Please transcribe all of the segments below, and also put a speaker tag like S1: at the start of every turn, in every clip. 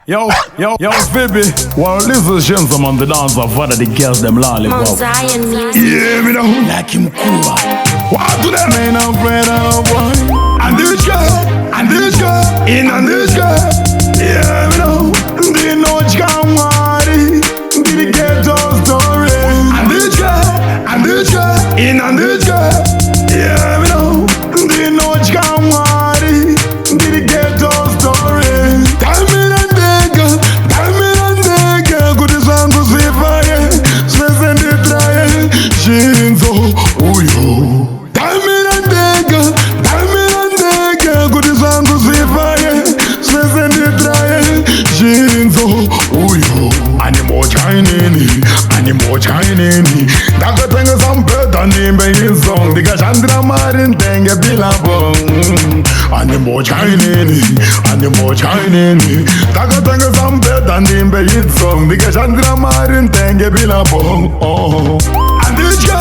S1: Yo, Phoebe. Well, this is Shinsoman, the dancer, father the girls, them lollipop.
S2: Zion music.
S1: Yeah, me know. Like him cool. What do they mean, I'm afraid of boy? Handitye, in Handitye. Yeah, me know. They know you can't worry. They get those stories. Handitye, in Handitye. Yeah, me know. They know you can't worry. They get those stories. Shinso, oh yo. Dalmirandega, kudi zangu zifaye. Sesenditраye, Shinso, oh yo. Animo chinini. Dakatenga sampeta nimbe yisong. Dika Chandra marin tenge bilabong. Animo chinini. Dakatenga sampeta nimbe yisong. Dika Chandra marin tenge bilabong. Oh. Handitye,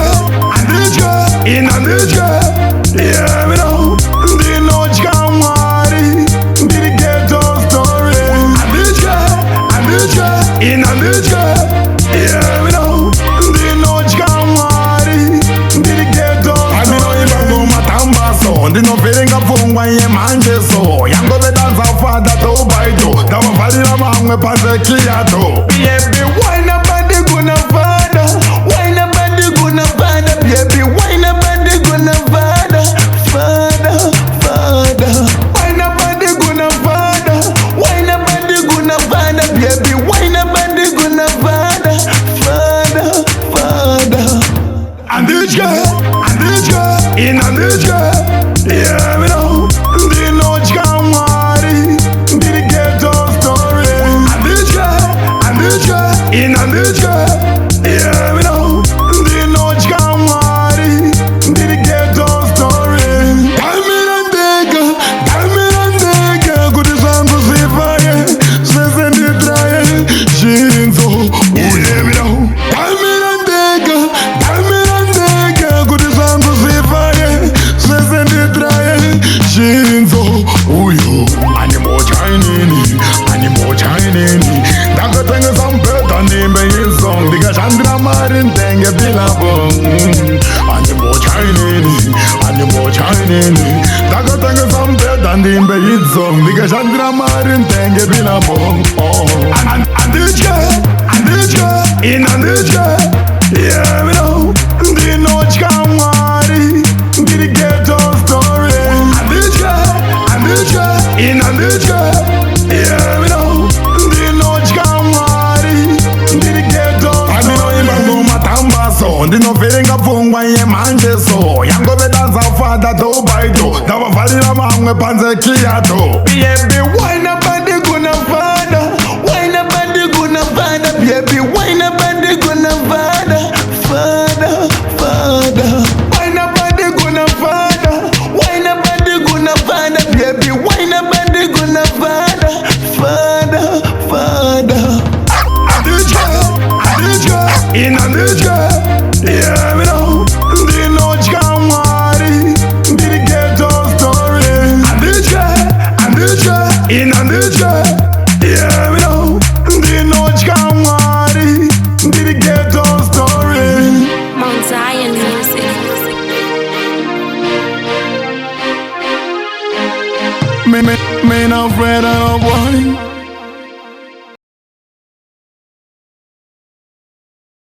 S1: in Handitye. Yeah, me know. They know you can't worry. They get those stories. Handitye, in Handitye. Yeah, me know. They know you can't worry. They get those stories. I mean, if I go matamba so, they no feeling a phone when you manje so. Yango be dance a father to buy to. Dama fali na mangwe panze kiato. Baby, why na bandi guna father? Why na bandi guna father? Baby, why na bandi guna father? Why na bandi guna father? Why na bandi guna father? Baby, why na bandi guna father? Handitye, in Handitye. Yeah, me know. They know you can't worry. They get those stories. Handitye, in Handitye. Yeah, me know. They know you can't worry. They get those stories. Dalmirandega, kudi zangu zifaye. Sesenditраye, Shinso, oh yeah, me know. Dalmirandega, kudi zangu zifaye. Sesenditраye, Shinso, oh yo. Animo chinini. Dakatenga sampeta nimbe yisong. Dika Chandra marin tenge bilabong. Animo chinini. Dakatenga sampeta nimbe yisong. Dika Chandra marin tenge bilabong. Oh. Handitye, in Handitye. Yeah, me know. They know you can't worry. They get those stories. Handitye, in Handitye. Yeah, me know. They know you can't worry. They get those stories. I know you go matamba so. They no feeling a phone when you manje so. Yango be dance a father to buy to. Dama fali na mangwe panze kiato. Baby, why na bandi guna father? Why na bandi guna father? Baby, why na bandi guna father? Why na bandi guna father? Why na bandi guna father? Baby, why na bandi guna father? Handitye, in Handitye. Yeah, me know. They know you can't worry. They get those stories. Handitye, in Handitye. Yeah, me know. They know you can't worry. They get those stories.
S2: Zion music.
S1: Me not afraid of boy.